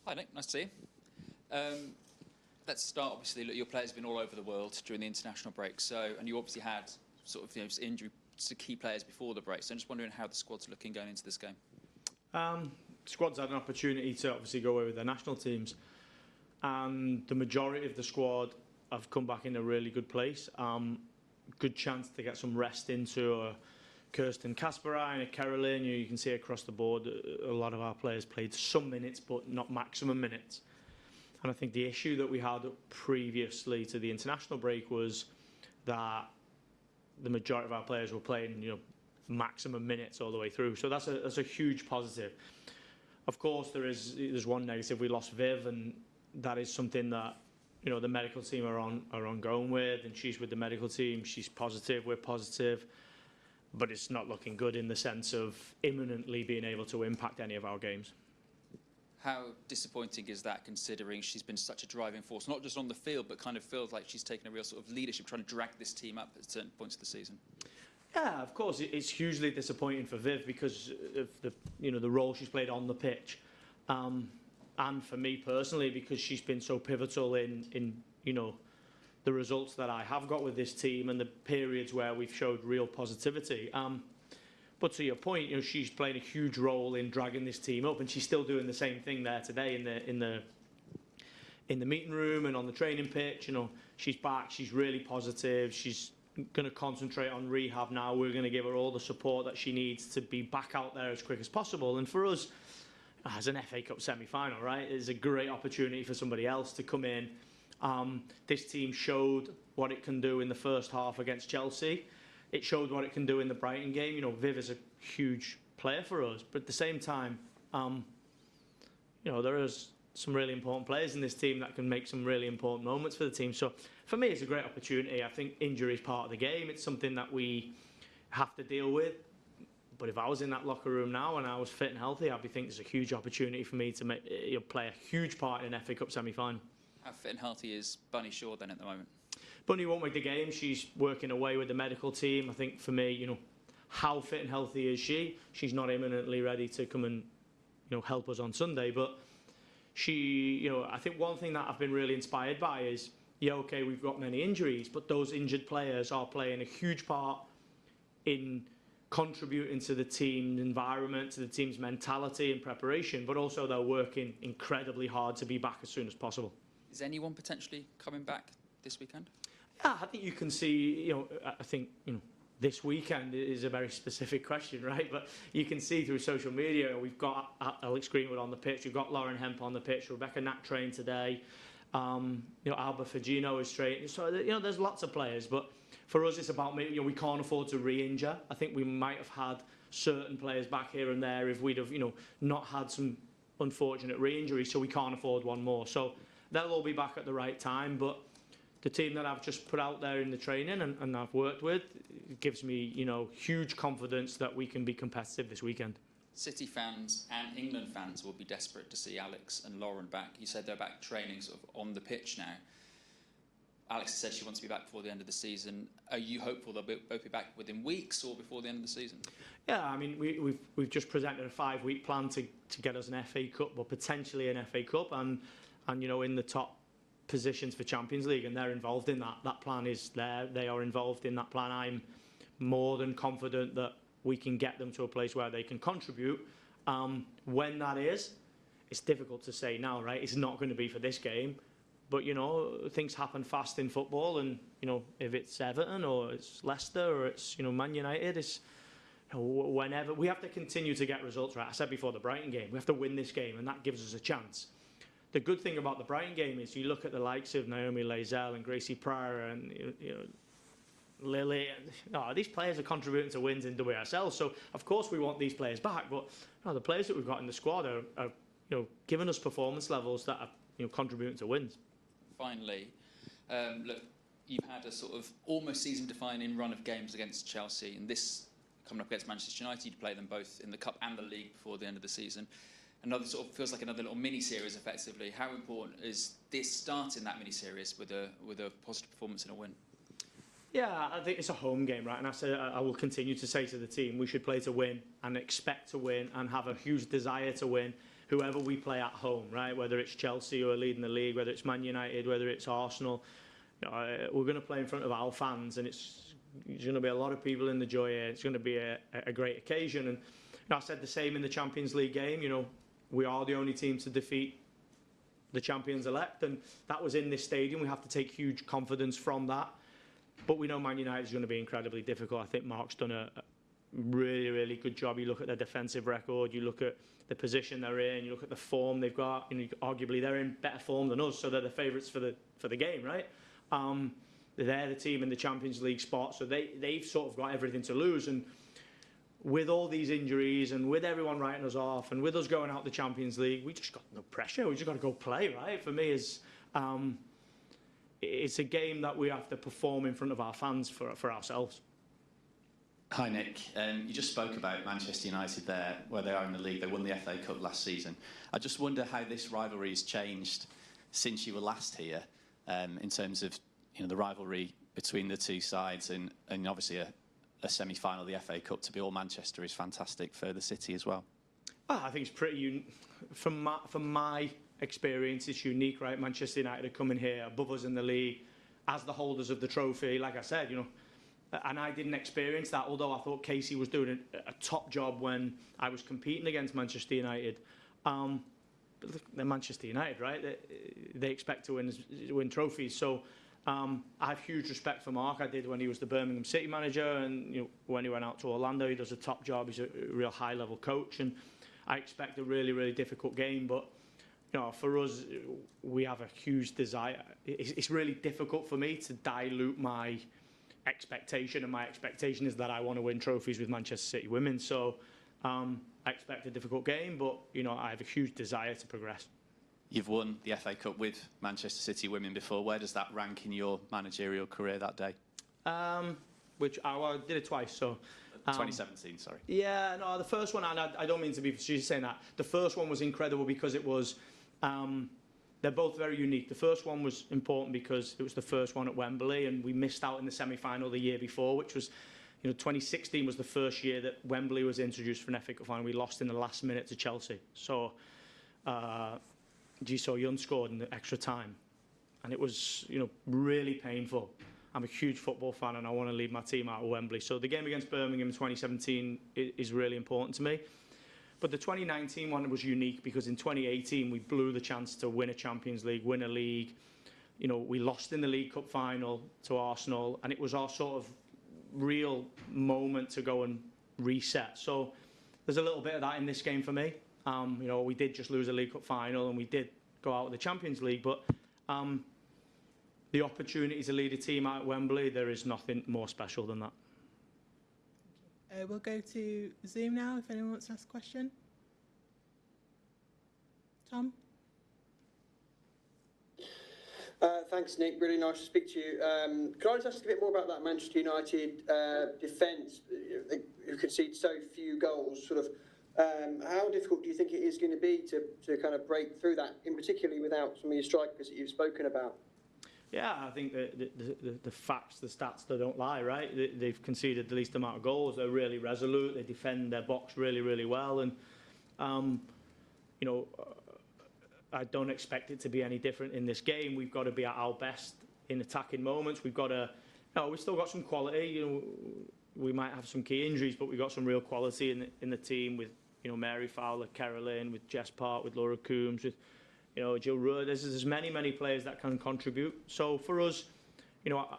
Hi Nick, nice to see you. Let's start, obviously, look, your players have been all over the world during the international break, and you obviously had sort of injury to key players before the break, so I'm just wondering how the squad's looking going into this game. Squad's had an opportunity to obviously go away with their national teams, and the majority of the squad have come back in a really good place. Good chance to get some rest into Kirsten Kasperine, a Caroline. You can see across the board a lot of our players played some minutes but not maximum minutes. And I think the issue that we had previously to the international break was that the majority of our players were playing maximum minutes all the way through. So that's a huge positive. Of course there's one negative. We lost Viv, and that is something that the medical team are ongoing with, and she's with the medical team. She's positive, we're positive. But it's not looking good in the sense of imminently being able to impact any of our games. How disappointing is that, considering she's been such a driving force, not just on the field, but kind of feels like she's taken a real sort of leadership, trying to drag this team up at certain points of the season? Yeah, of course, it's hugely disappointing for Viv because of the role she's played on the pitch, and for me personally because she's been so pivotal in the results that I have got with this team and the periods where we've showed real positivity. But to your point, she's playing a huge role in dragging this team up, and she's still doing the same thing there today in the meeting room and on the training pitch. She's back. She's really positive. She's going to concentrate on rehab now. We're going to give her all the support that she needs to be back out there as quick as possible. And for us, as an FA Cup semi-final, right, it's a great opportunity for somebody else to come in. This team showed what it can do in the first half against Chelsea. It showed what it can do in the Brighton game. Viv is a huge player for us, but at the same time, there is some really important players in this team that can make some really important moments for the team. So for me, it's a great opportunity. I think injury is part of the game. It's something that we have to deal with. But if I was in that locker room now and I was fit and healthy, I'd be thinking it's a huge opportunity for me to play a huge part in an FA Cup semi-final. How fit and healthy is Bunny Shaw then at the moment? Bunny won't make the game. She's working away with the medical team. I think for me, how fit and healthy is she? She's not imminently ready to come and, help us on Sunday. But she, I think one thing that I've been really inspired by is, okay, we've got many injuries, but those injured players are playing a huge part in contributing to the team environment, to the team's mentality and preparation, but also they're working incredibly hard to be back as soon as possible. Is anyone potentially coming back this weekend? Yeah, I think you can see, I think, this weekend is a very specific question, right? But you can see through social media, we've got Alex Greenwood on the pitch, we've got Lauren Hemp on the pitch, Rebecca Knapp trained today, Alba Fagino is trained. So, there's lots of players, but for us, it's about, we can't afford to re-injure. I think we might have had certain players back here and there if we'd have, not had some unfortunate re-injuries, so we can't afford one more. So they'll all be back at the right time, but the team that I've just put out there in the training and I've worked with, it gives me, huge confidence that we can be competitive this weekend. City fans and England fans will be desperate to see Alex and Lauren back. You said they're back training sort of on the pitch now. Alex said she wants to be back before the end of the season. Are you hopeful they'll both be back within weeks or before the end of the season? Yeah, I mean, we've just presented a 5-week plan to get us an FA Cup, or potentially an FA Cup, and in the top positions for Champions League, and they're involved in that. That plan is there. They are involved in that plan. I'm more than confident that we can get them to a place where they can contribute. When that is, it's difficult to say now, right? It's not going to be for this game. But, things happen fast in football, and, if it's Everton or it's Leicester or it's, Man United, it's whenever. We have to continue to get results, right? I said before the Brighton game, we have to win this game, and that gives us a chance. The good thing about the Brighton game is you look at the likes of Naomi Lazell and Gracie Pryor and Lily. These players are contributing to wins in WSL, so of course we want these players back. But the players that we've got in the squad are giving us performance levels that are contributing to wins. Finally, look, you've had a sort of almost season-defining run of games against Chelsea, and this coming up against Manchester United, you play them both in the Cup and the League before the end of the season. Another sort of feels like another little mini-series, effectively. How important is this starting that mini-series with a positive performance and a win? Yeah, I think it's a home game, right? And I will continue to say to the team, we should play to win and expect to win and have a huge desire to win. whoever we play at home, right? Whether it's Chelsea who are leading the league, whether it's Man United, whether it's Arsenal, we're going to play in front of our fans, and there's going to be a lot of people in the joy here. It's going to be a great occasion. And I said the same in the Champions League game. We are the only team to defeat the champions-elect, and that was in this stadium. We have to take huge confidence from that. But we know Man United is going to be incredibly difficult. I think Mark's done a really, really good job. You look at their defensive record, you look at the position they're in, you look at the form they've got. Arguably, they're in better form than us, so they're the favourites for the game, right? They're the team in the Champions League spot, so they've sort of got everything to lose. And with all these injuries and with everyone writing us off and with us going out the Champions League, we just got no pressure. We just got to go play, right? For me, it's a game that we have to perform in front of our fans for ourselves. Hi Nick, you just spoke about Manchester United there, where they are in the league. They won the FA Cup last season. I just wonder how this rivalry has changed since you were last here, in terms of the rivalry between the two sides, and obviously a semi-final of the FA Cup to be all Manchester is fantastic for the city as well. I think it's pretty from my experience, it's unique, right? Manchester United are coming here above us in the league as the holders of the trophy. Like I said, and I didn't experience that, although I thought Casey was doing a top job when I was competing against Manchester United. But they're Manchester United, right? They expect to win trophies. So I have huge respect for Mark. I did when he was the Birmingham City manager, and when he went out to Orlando, he does a top job. He's a real high-level coach, and I expect a really, really difficult game. But for us, we have a huge desire. It's really difficult for me to dilute my expectation, and my expectation is that I want to win trophies with Manchester City women. So I expect a difficult game, but I have a huge desire to progress. You've won the FA Cup with Manchester City women before. Where does that rank in your managerial career that day? I did it twice, so 2017, sorry. Yeah, no, the first one, and I don't mean to be facetious saying that. The first one was incredible because it was, they're both very unique. The first one was important because it was the first one at Wembley, and we missed out in the semi-final the year before, which was, 2016 was the first year that Wembley was introduced for an FA Cup final. We lost in the last minute to Chelsea. So, Ji So-Yun scored in the extra time, and it was, really painful. I'm a huge football fan, and I want to lead my team out of Wembley. So the game against Birmingham in 2017 is really important to me. But the 2019 one was unique because in 2018 we blew the chance to win a Champions League, win a league. We lost in the League Cup final to Arsenal, and it was our sort of real moment to go and reset. So there's a little bit of that in this game for me. We did just lose a League Cup final, and we did go out of the Champions League, but the opportunity to lead a team out at Wembley, there is nothing more special than that. We'll go to Zoom now if anyone wants to ask a question. Tom? Thanks, Nick. Really nice to speak to you. Can I just ask a bit more about that Manchester United defence, who conceded so few goals? How difficult do you think it is going to be to kind of break through that, in particularly without some of your strikers that you've spoken about? Yeah, I think the facts, the stats, they don't lie, right? They've conceded the least amount of goals. They're really resolute. They defend their box really, really well. And, I don't expect it to be any different in this game. We've got to be at our best in attacking moments. We've got to, we've still got some quality. We might have some key injuries, but we've got some real quality in the team with, Mary Fowler, Carolyn, with Jess Park, with Laura Coombs, with, Jill Rudd. There's many players that can contribute. So for us,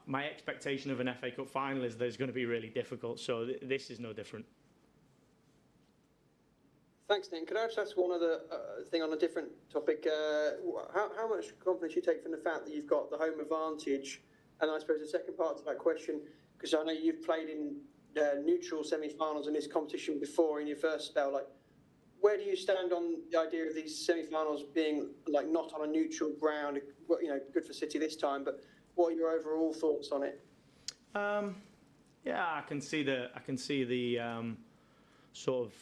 my expectation of an FA Cup final is that it's going to be really difficult. So this is no different. Thanks, Nick. Could I just ask one other thing on a different topic? How much confidence you take from the fact that you've got the home advantage? And I suppose the second part to that question, because I know you've played in neutral semi-finals in this competition before in your first spell, where do you stand on the idea of these semi-finals being not on a neutral ground? Good for City this time, but what are your overall thoughts on it? Yeah, I can see the sort of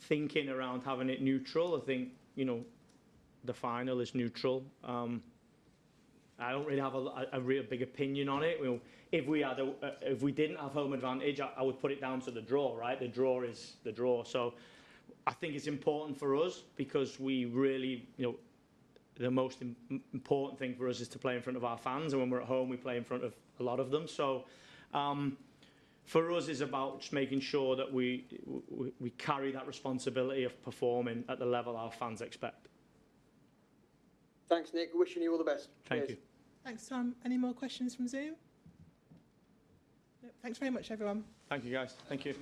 thinking around having it neutral. I think the final is neutral. I don't really have a real big opinion on it. If we didn't have home advantage, I would put it down to the draw. Right, the draw is the draw. So I think it's important for us because we really, the most important thing for us is to play in front of our fans, and when we're at home, we play in front of a lot of them. So, for us, it's about just making sure that we carry that responsibility of performing at the level our fans expect. Thanks, Nick. Wishing you all the best. Thank Cheers. you. Thanks, Tom. Any more questions from Zoom? No, thanks very much, everyone. Thank you, guys. Thank you.